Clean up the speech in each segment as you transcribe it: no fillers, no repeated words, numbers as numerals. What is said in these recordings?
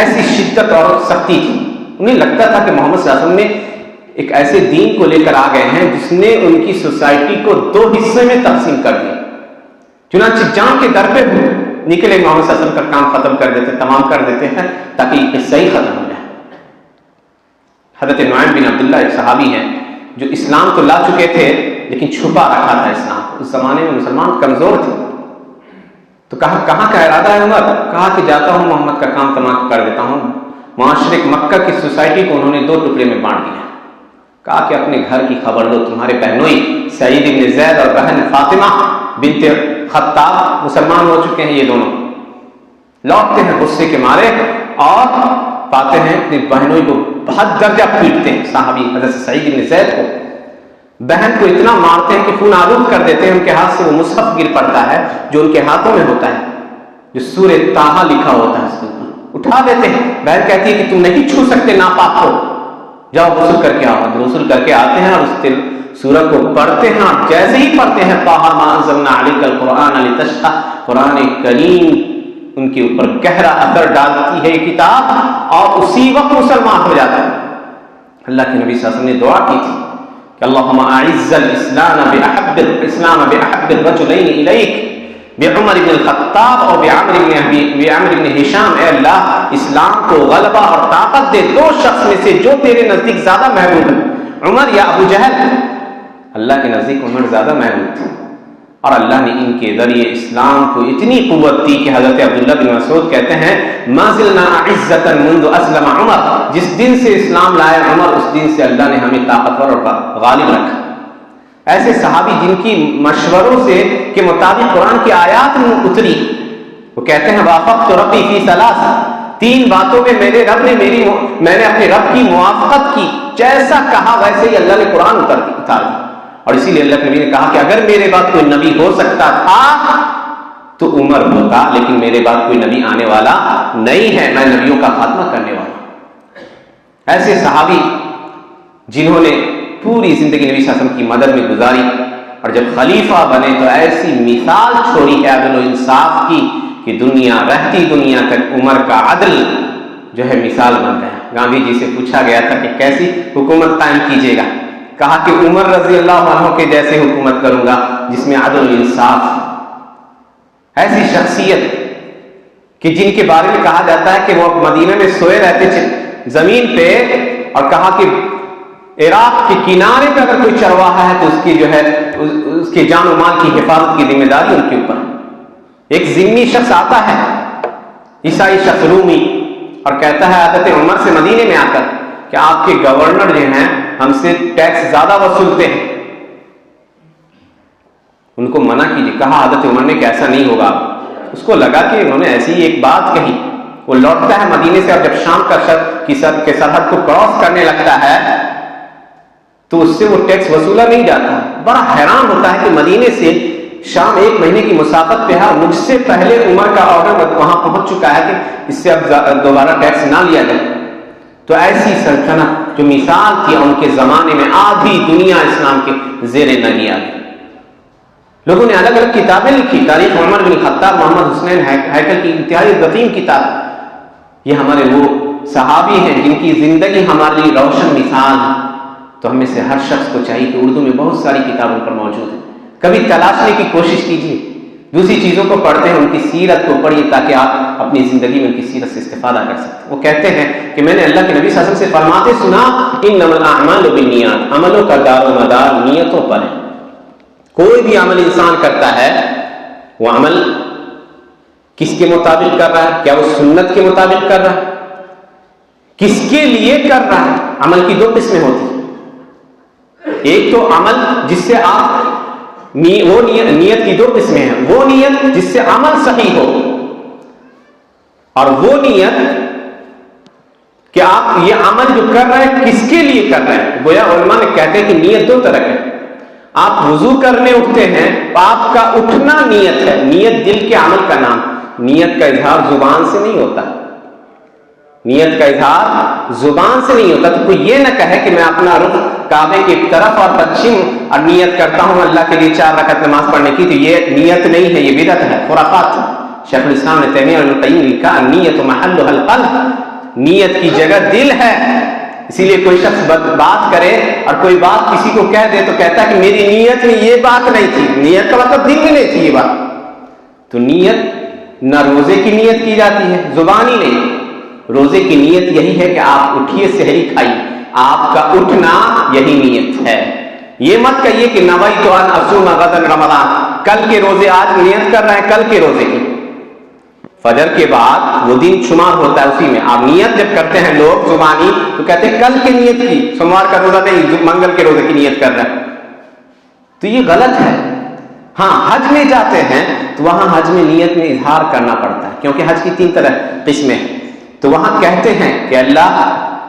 ایسی شدت اور سختی تھی. انہیں لگتا تھا کہ محمد صلی اللہ علیہ وسلم نے ایک ایسے دین کو لے کر آ گئے ہیں جس نے ان کی سوسائٹی کو 2 حصے میں تقسیم کر دیا. چنانچہ جان کے در پہ نکلے محمد صلی اللہ علیہ وسلم کا کام ختم کر دیتے, تمام کر دیتے ہیں تاکہ یہ قصہ ہی ختم ہو جائے. حضرت نعیم بن عبداللہ ایک صحابی ہیں جو اسلام تو لا چکے تھے لیکن چھپا رکھا تھا اسلام. اس زمانے میں مسلمان کمزور تھے. تو کہا کہاں کا ارادہ ہے عمر؟ کہا کہ جاتا ہوں محمد کا کام تمام کر دیتا ہوں. معاشرے مکہ کی سوسائٹی کو انہوں نے 2 ٹکڑے میں بانٹ دیا. کہا کہ اپنے گھر کی خبر لو, تمہارے بہنوئی سعید بن زید اور بہن فاطمہ بنت خطاب مسلمان ہو چکے ہیں. یہ دونوں لوٹتے ہیں غصے کے مارے اور پاتے ہیں اپنی بہنوئی کو بہت درجہ پیٹتے ہیں. صحابی حضرت سعید بن زید کو, بہن کو اتنا مارتے ہیں کہ خون آلود کر دیتے ہیں. ان کے ہاتھ سے وہ مصحف گر پڑتا ہے جو ان کے ہاتھوں میں ہوتا ہے, جو سورہ طٰہٰ لکھا ہوتا ہے, اس کو اٹھا دیتے ہیں. بہن کہتی ہے کہ تم نہیں چھو سکتے ناپاک ہو, جاؤ غسل کر کے آؤ. غسل کر کے آتے ہیں اور اس سورہ کو پڑھتے ہیں. اور جیسے ہی پڑھتے ہیں طٰہٰ مَا أَنزَلْنَا عَلَيْكَ الْقُرْآنَ لِتَشْقَىٰ, قرآن کریم ان کے اوپر گہرا اثر ڈالتی ہے یہ کتاب, اور اسی وقت مسلمان ہو جاتا ہے. اللہ کے نبی صلی اللہ علیہ وسلم نے دعا کی تھی کہ اللہم اعز الاسلام بأحب الرجلین الیک, بعمر بن الخطاب اور بعمر بن ہشام. اے اللہ اسلام کو غلبہ اور طاقت دے 2 شخص میں سے جو تیرے نزدیک زیادہ محبوب ہے, عمر یا ابو جہل. اللہ کے نزدیک عمر زیادہ محبوب تھے, اور اللہ نے ان کے ذریعے اسلام کو اتنی قوت دی کہ حضرت عبداللہ بن مسعود کہتے ہیں ما زلنا عزتا منذ اسلم عمر, جس دن سے اسلام لائے عمر اس دن سے اللہ نے ہمیں طاقتور اور غالب رکھا. ایسے صحابی جن کی مشوروں سے کے مطابق قرآن کی آیات اتری, وہ کہتے ہیں وافقت ربی فی 3, 3 باتوں میں میرے رب نے میں نے اپنے رب کی موافقت کی, جیسا کہا ویسے ہی اللہ نے قرآن اتار دی. اور اسی لیے اللہ کے نبی نے کہا کہ اگر میرے بعد کوئی نبی ہو سکتا تھا تو عمر ہوتا, لیکن میرے بعد کوئی نبی آنے والا نہیں ہے, میں نبیوں کا خاتمہ کرنے والا. ایسے صحابی جنہوں نے پوری زندگی نبی صلی اللہ علیہ وسلم کی مدد میں گزاری, اور جب خلیفہ بنے تو ایسی مثال چھوڑی ہے عدل و انصاف کی کہ دنیا رہتی دنیا تک عمر کا عدل جو ہے مثال بن گیا. گاندھی جی سے پوچھا گیا تھا کہ کیسی حکومت قائم کیجیے گا؟ کہا کہ عمر رضی اللہ عنہ کے جیسے حکومت کروں گا جس میں عدل و انصاف. ایسی شخصیت کہ جن کے بارے میں کہا جاتا ہے کہ وہ مدینہ میں سوئے رہتے تھے زمین پہ, اور کہا کہ عراق کے کنارے پہ اگر کوئی چرواہا ہے تو اس کی جو ہے اس کے جان و مال کی حفاظت کی ذمہ داری ان کے اوپر. ایک ذمہ شخص آتا ہے عیسائی شخص رومی, اور کہتا ہے حضرت عمر سے مدینے میں آ کر کہ آپ کے گورنر جو ہیں ہم سے ٹیکس زیادہ وصولتے ہیں, ان کو منع کیجیے. کہا حضرت عمر نے کہ ایسا نہیں ہوگا. اس کو لگا کہ انہوں نے ایسی ایک بات کہی. وہ لوٹتا ہے مدینے سے, اور جب شام کے سرحد کو کراس کرنے لگتا ہے تو اس سے وہ ٹیکس وصولا نہیں جاتا. بڑا حیران ہوتا ہے کہ مدینے سے شام 1 مہینے کی مسافت پہ ہے, مجھ سے پہلے عمر کا آرڈر وہاں پہنچ چکا ہے کہ اس سے اب دوبارہ ٹیکس نہ لیا جائے. تو ایسی سلطنت جو مثال تھی ان کے زمانے میں آدھی دنیا اسلام کے زیر نگی آ گئی. لوگوں نے الگ الگ کتابیں لکھی. تاریخ عمر بن خطاب محمد حسین ہیکل کی انتہائی عظیم کتاب. یہ ہمارے وہ صحابی ہیں جن کی زندگی ہمارے لیے روشن مثال ہے. تو ہمیں سے ہر شخص کو چاہیے کہ اردو میں بہت ساری کتابوں پر موجود ہیں, کبھی تلاشنے کی کوشش کیجیے. دوسری چیزوں کو پڑھتے ہیں, ان کی سیرت کو پڑھیے تاکہ آپ اپنی زندگی میں ان کی سیرت سے استفادہ کر سکیں. وہ کہتے ہیں کہ میں نے اللہ کے نبی صلی اللہ علیہ وسلم سے فرماتے سنا انما الاعمال بالنیات, عملوں کا دار و مدار نیتوں پر ہے. کوئی بھی عمل انسان کرتا ہے وہ عمل کس کے مطابق کر رہا ہے؟ کیا وہ سنت کے مطابق کر رہا ہے؟ کس کے لیے کر رہا ہے؟ عمل کی 2 قسمیں ہوتی ہیں. ایک تو عمل جس سے آپ وہ نیت کی 2 قسمیں ہیں. وہ نیت جس سے عمل صحیح ہو, اور وہ نیت کہ آپ یہ عمل جو کر رہے ہیں کس کے لیے کر رہے ہیں. گویا علماء نے کہتے ہیں کہ نیت 2 طرح کی. آپ وضو کرنے اٹھتے ہیں تو آپ کا اٹھنا نیت ہے. نیت دل کے عمل کا نام. نیت کا اظہار زبان سے نہیں ہوتا. نیت کا اظہار زبان سے نہیں ہوتا. تو کوئی یہ نہ کہے کہ میں اپنا رخ کعبے کی طرف اور پچھم اور نیت کرتا ہوں اللہ کے لیے 4 رکعت نماز پڑھنے کی, تو یہ نیت نہیں ہے, یہ بدعت ہے, خرافات. شیخ الاسلام نے تیمیہ ابن القیم نے کہا نیت محلها القلب, نیت کی جگہ دل ہے. اسی لیے کوئی شخص بات کرے اور کوئی بات کسی کو کہہ دے تو کہتا ہے کہ میری نیت میں یہ بات نہیں تھی. نیت کا مطلب دل میں نہیں تھی یہ بات. تو نیت نہ روزے کی نیت کی جاتی ہے، زبانی نہیں. روزے کی نیت یہی ہے کہ آپ اٹھیے سحری کھائیے، آپ کا اٹھنا یہی نیت ہے. یہ مت کہیے کہ نویت ان اصوم غدا رمضان، کل کے روزے آج نیت کر رہے ہیں کل کے روزے کی. فجر کے بعد وہ دن شمار ہوتا ہے اسی میں. آپ نیت جب کرتے ہیں لوگ زبانی تو کہتے ہیں کل کی نیت کی، سوموار کا روزہ نہیں منگل کے روزے کی نیت کر رہے ہیں. تو یہ غلط ہے. ہاں حج میں جاتے ہیں تو وہاں حج میں نیت میں اظہار کرنا پڑتا ہے، کیونکہ حج کی 3 طرح قسمیں ہیں. تو وہاں کہتے ہیں کہ اللہ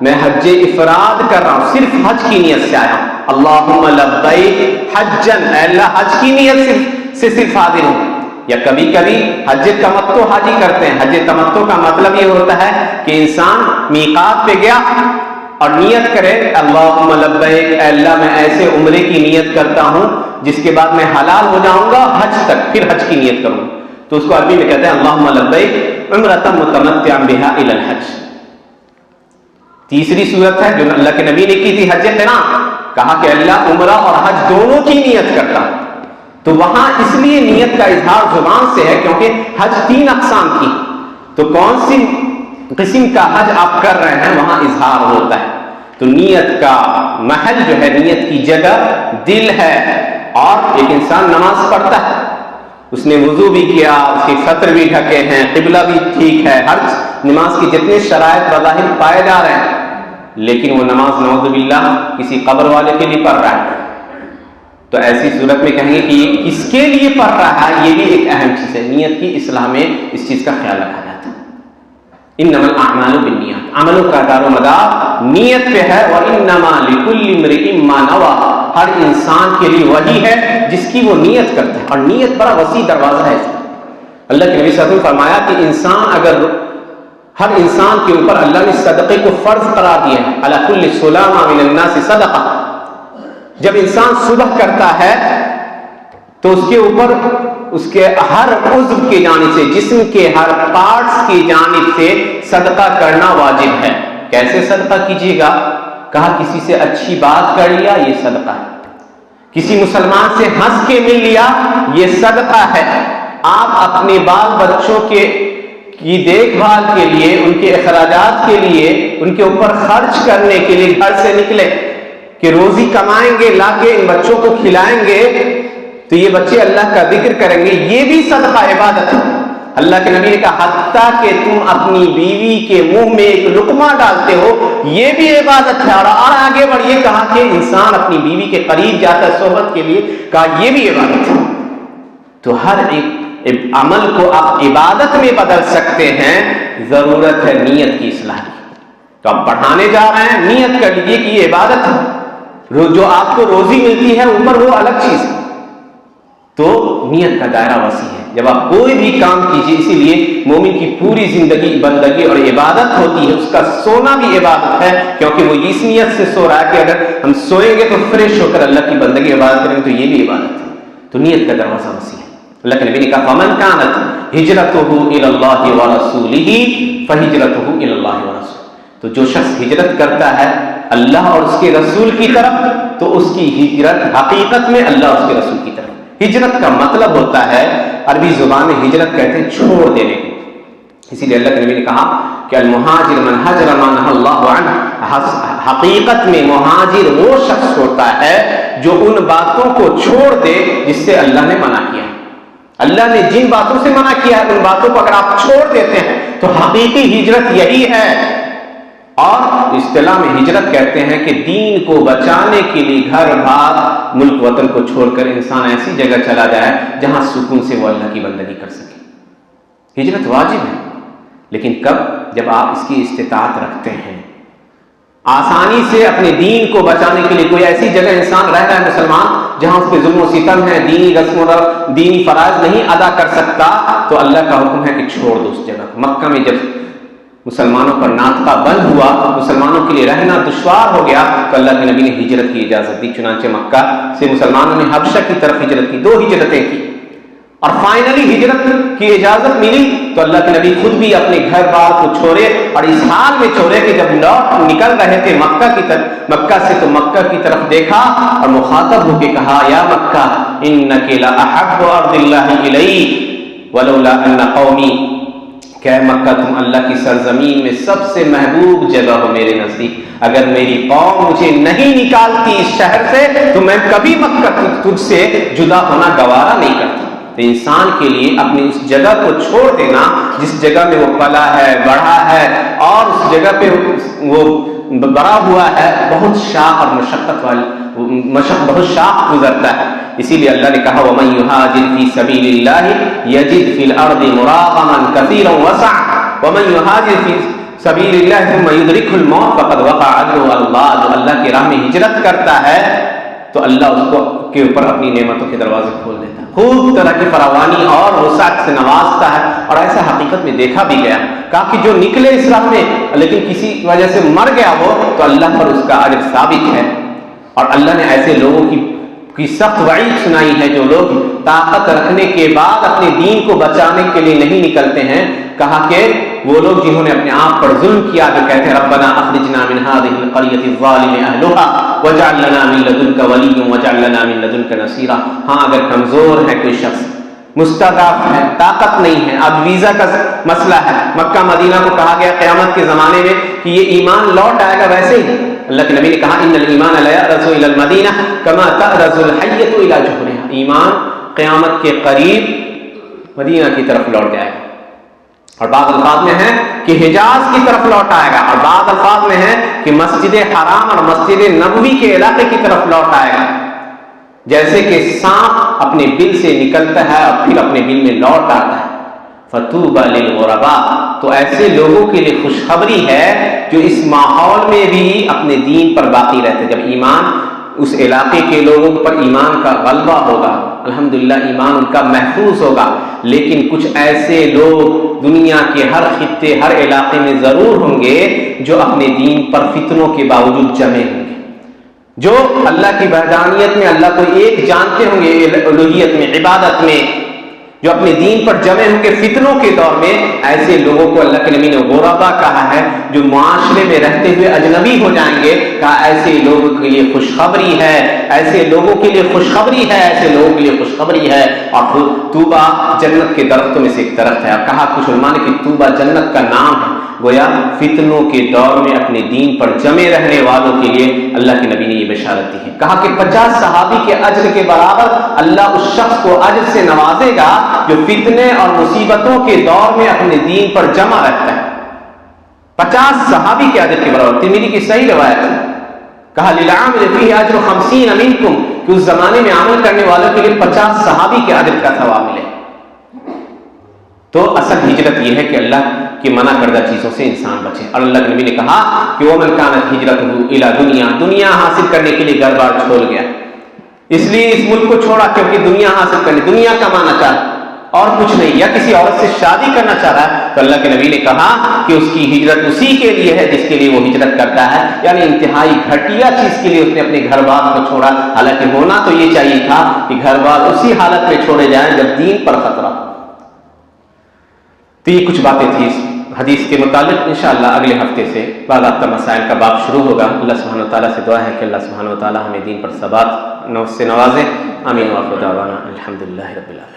میں حج افراد کر رہا ہوں، صرف حج کی نیت سے آیا ہوں. اللہم لبیک حجن، اے اللہ حج کی نیت سے صرف حاضر ہوں. یا کبھی کبھی حج تمتع حاجی کرتے ہیں. حج تمتع کا مطلب یہ ہوتا ہے کہ انسان میقات پہ گیا اور نیت کرے اللہم لبیک، اے اللہ میں ایسے عمرے کی نیت کرتا ہوں جس کے بعد میں حلال ہو جاؤں گا حج تک، پھر حج کی نیت کروں. تو اس کو عربی میں کہتے ہیں اللہم لبیک عمرۃ متمتعا بہا الی الحج. تیسری صورت ہے جو اللہ کے نبی نے کی تھی، حج قران. کہا کہ اللہ عمرہ اور حج دونوں کی نیت کرتا ہوں. تو وہاں اس لیے نیت کا اظہار زبان سے ہے کیونکہ حج 3 اقسام کی. تو کون سی قسم کا حج آپ کر رہے ہیں وہاں اظہار ہوتا ہے. تو نیت کا محل جو ہے، نیت کی جگہ دل ہے. اور ایک انسان نماز پڑھتا ہے، اس نے وضو بھی کیا، اس کے سطر بھی ڈھکے ہیں، قبلہ بھی ٹھیک ہے، ہر نماز کی جتنے شرائط وظاہر پائے جا رہے ہیں، لیکن وہ نماز نعوذ باللہ کسی قبر والے کے لیے پڑھ رہا ہے. تو ایسی صورت میں کہیں گے کہ یہ کس کے لیے پڑھ رہا ہے. یہ بھی ایک اہم چیز ہے. نیت کی اصلاح میں اس چیز کا خیال رکھا جاتا ہے. انما الاعمال بالنیات، عملوں کا دار و مدار نیت پہ ہے. وانما لکل امرئ ما نوى، ہر انسان کے لیے وہی ہے جس کی وہ نیت کرتا ہے. اور نیت بڑا وسیع دروازہ ہے. اللہ کے نبی صلی اللہ علیہ وسلم فرمایا کہ انسان اگر ہر انسان کے اوپر اللہ نے صدقے کو فرض قرار دیا ہے، علی کل سلامہ من الناس صدقہ. جب انسان صبح کرتا ہے تو اس کے اوپر اس کے ہر عضو کی جانب سے، جسم کے ہر پارٹس کی جانب سے صدقہ کرنا واجب ہے. کیسے صدقہ کیجیے گا؟ کہا کسی سے اچھی بات کر لیا یہ صدقہ ہے، کسی مسلمان سے ہنس کے مل لیا یہ صدقہ ہے. آپ اپنے بال بچوں کی دیکھ بھال کے لیے، ان کے اخراجات کے لیے، ان کے اوپر خرچ کرنے کے لیے گھر سے نکلے کہ روزی کمائیں گے، لا کے ان بچوں کو کھلائیں گے تو یہ بچے اللہ کا ذکر کریں گے، یہ بھی صدقہ عبادت ہے. اللہ کے نبی نے کہا حتیٰ کہ تم اپنی بیوی کے منہ میں ایک لقمہ ڈالتے ہو یہ بھی عبادت ہے. اور آگے بڑھیے، کہا کہ انسان اپنی بیوی کے قریب جاتا ہے صحبت کے لیے، کہا یہ بھی عبادت ہے. تو ہر ایک عمل کو آپ عبادت میں بدل سکتے ہیں. ضرورت ہے نیت کی اصلاح کی. تو آپ پڑھانے جا رہے ہیں، نیت کر لیجیے کہ یہ عبادت ہے. جو آپ کو روزی ملتی ہے اوپر وہ الگ چیز ہے. تو نیت کا دائرہ وسیع ہے. جب آپ کوئی بھی کام کیجیے، اسی لیے مومن کی پوری زندگی بندگی اور عبادت ہوتی ہے. اس کا سونا بھی عبادت ہے، کیونکہ وہ اس نیت سے سو رہا ہے کہ اگر ہم سوئیں گے تو فریش ہو کر اللہ کی بندگی عبادت کریں گے، تو یہ بھی عبادت ہے. تو نیت کا دروازہ وسیع ہے. اللہ کے نبی نے کہا فمن كانت هجرته الى الله ورسوله فهجرته الى الله ورسوله. تو جو شخص ہجرت کرتا ہے اللہ اور اس کے رسول کی طرف، تو اس کی ہجرت حقیقت میں اللہ اور اس کے رسول کی طرف. ہجرت کا مطلب ہوتا ہے، عربی زبان میں ہجرت کہتے ہیں چھوڑ دینے کو. اسی لیے اللہ کے نبی نے کہا کہ المہاجر من ہجر ما نہى اللہ عنہ. حقیقت میں مہاجر وہ شخص ہوتا ہے جو ان باتوں کو چھوڑ دے جس سے اللہ نے منع کیا. اللہ نے جن باتوں سے منع کیا ہے ان باتوں کو اگر آپ چھوڑ دیتے ہیں تو حقیقی ہجرت یہی ہے. اور اصطلاح میں ہجرت کہتے ہیں کہ دین کو بچانے کے لیے گھر بار ملک وطن کو چھوڑ کر انسان ایسی جگہ چلا جائے جہاں سکون سے وہ اللہ کی بندگی کر سکے. ہجرت واجب ہے، لیکن کب؟ جب آپ اس کی استطاعت رکھتے ہیں. آسانی سے اپنے دین کو بچانے کے لیے کوئی ایسی جگہ انسان رہ رہا ہے مسلمان جہاں اس پہ ظلم و ستم ہے، دینی رسم و دینی فرائض نہیں ادا کر سکتا، تو اللہ کا حکم ہے کہ چھوڑ دو اس جگہ. مکہ میں جب مسلمانوں پر ناطقہ بند ہوا، مسلمانوں کے لیے رہنا دشوار ہو گیا، تو اللہ کے نبی نے ہجرت کی اجازت دی. چنانچہ مکہ سے مسلمانوں نے حبشہ کی طرف ہجرت کی. 2 ہجرتیں کی. اور فائنلی ہجرت کی اجازت ملی تو اللہ کے نبی خود بھی اپنے گھر بار کو چھوڑے، اور اس حال میں چھوڑے کہ جب لوٹ نکل رہے تھے مکہ سے تو مکہ کی طرف دیکھا اور مخاطب ہو کے کہا یا مکہ انک لاحب ارض اللہ الی ولولا ان قومی، کہ مکہ تم اللہ کی سرزمین میں سب سے محبوب جگہ ہو میرے نزدیک، اگر میری قوم مجھے نہیں نکالتی اس شہر سے تو میں کبھی مکہ تجھ سے جدا ہونا گوارا نہیں کرتا۔ تو انسان کے لیے اپنی اس جگہ کو چھوڑ دینا جس جگہ میں وہ پلا ہے، بڑھا ہے، اور اس جگہ پہ وہ بڑا ہوا ہے، بہت شاق اور بہت شاق گزرتا ہے۔ اسی لیے اللہ نے کہا وَمَن يُهَاجِرْ فِي سَبِيلِ اللَّهِ يَجِدْ فِي الْأَرْضِ مُرَاغَمًا كَثِيرًا وَسَعًا وَمَن يُهَاجِرْ فِي سَبِيلِ اللَّهِ ثُمَّ يُدْرِكْهُ الْمَوْتُ فَقَدْ وَقَعَ أَجْرُهُ عَلَى اللَّهِ، جو اللہ کی راہ میں ہجرت کرتا ہے تو اللہ اس کو کے اوپر اپنی نعمتوں کے دروازے کھول دیتا ہے، خوب طرح کی فراوانی اور وسعت سے نوازتا ہے۔ اور ایسا حقیقت میں دیکھا بھی گیا، کہا کہ جو نکلے اس راہ میں لیکن کسی وجہ سے مر گیا وہ تو اللہ پر اس کا اجر ثابت ہے۔ اور اللہ نے ایسے لوگوں کی سخت وعید سنائی ہے جو لوگ طاقت رکھنے کے بعد اپنے دین کو بچانے کے لیے نہیں نکلتے ہیں۔ کہا کہ وہ لوگ جنہوں نے اپنے آپ پر ظلم کیا جو کہتے ہیں ربنا اخرجنا من هذه القرية الظالم اهلها واجعل لنا من لدنك وليا واجعل لنا من لدنك نصيرا۔ ہاں اگر کمزور ہے کوئی شخص، مستضعف ہے، طاقت نہیں ہے، اب ویزا کا مسئلہ ہے، مکہ مدینہ کو کہا گیا قیامت کے زمانے میں کہ یہ ایمان لوٹ آئے گا ویسے ہی۔ اللہ کے نبی نے کہا ان الایمان لا يأرز الى المدینہ كما تأرز الحیۃ الى جحرها، ایمان قیامت کے قریب مدینہ کی طرف لوٹ جائے گا، اور بعض الفاظ میں ہے کہ حجاز کی طرف لوٹ آئے گا، اور بعض الفاظ میں ہے کہ مسجد حرام اور مسجد نبوی کے علاقے کی طرف لوٹ آئے گا، جیسے کہ سانپ اپنے بل سے نکلتا ہے اور پھر اپنے بل میں لوٹ آتا ہے۔ فطوبى للغرباء، تو ایسے لوگوں کے لیے خوشخبری ہے جو اس ماحول میں بھی اپنے دین پر باقی رہتے۔ جب ایمان اس علاقے کے لوگوں پر ایمان کا غلبہ ہوگا، الحمدللہ ایمان ان کا محفوظ ہوگا، لیکن کچھ ایسے لوگ دنیا کے ہر خطے ہر علاقے میں ضرور ہوں گے جو اپنے دین پر فتنوں کے باوجود جمے ہوں گے، جو اللہ کی وحدانیت میں اللہ کو ایک جانتے ہوں گے، الوہیت میں، عبادت میں، جو اپنے دین پر جمے ہوں گے فتنوں کے دور میں۔ ایسے لوگوں کو اللہ کے نبی نے غربا کہا ہے جو معاشرے میں رہتے ہوئے اجنبی ہو جائیں گے، کہا ایسے لوگوں کے لیے خوشخبری ہے، ایسے لوگوں کے لیے خوشخبری ہے، ایسے لوگوں کے لیے خوشخبری ہے۔ اور طوبہ جنت کے درختوں میں سے ایک درخت ہے، اور کہا کچھ علماء نے کہ طوبہ جنت کا نام ہے، گویا فتنوں کے دور میں اپنے دین پر جمے رہنے والوں کے لیے اللہ کے نبی نے یہ بشارت دی ہے۔ کہا کہ 50 صحابی کے اجر کے برابر اللہ اس شخص کو اجر سے نوازے گا جو فتنے اور مصیبتوں کے دور میں اپنے دین پر جمع رہتا ہے۔ 50 صحابی کے اجر کے برابر، ترمذی کی صحیح روایت ہے۔ کہا للعامل فیہ اجر 50 منکم، کہ اس زمانے میں عمل کرنے والوں کے لیے 50 صحابی کے اجر کا ثواب ملے۔ تو اصل ہجرت یہ ہے کہ اللہ کی منع کردہ چیزوں سے انسان بچے، اور اللہ کے نبی نے کہا کہ وَمَنْ كَانَتْ هِجْرَتُهُ إِلَى دنیا حاصل کرنے کے لیے گھر بار چھوڑ گیا، اس لیے اس ملک کو چھوڑا کیونکہ دنیا حاصل کرنی، دنیا کمانا چاہتا اور کچھ نہیں، یا کسی عورت سے شادی کرنا چاہ رہا ہے، تو اللہ کے نبی نے کہا کہ اس کی ہجرت اسی کے لیے ہے جس کے لیے وہ ہجرت کرتا ہے، یعنی انتہائی گھٹیا چیز کے لیے اس نے اپنے گھر بار کو چھوڑا۔ حالانکہ ہونا تو یہ چاہیے تھا کہ گھر بار اسی حالت میں چھوڑے جائیں جب دین پر خطرہ۔ تو یہ کچھ باتیں تھیں اس حدیث کے متعلق۔ انشاءاللہ اگلے ہفتے سے باضابطہ مسائل کا باب شروع ہوگا۔ اللہ سبحانہ و تعالیٰ سے دعا ہے کہ اللہ سبحانہ و تعالیٰ ہمیں دین پر ثبات سے نوازے۔ آمین۔ وآخر دعوانا الحمدللہ رب العالمین۔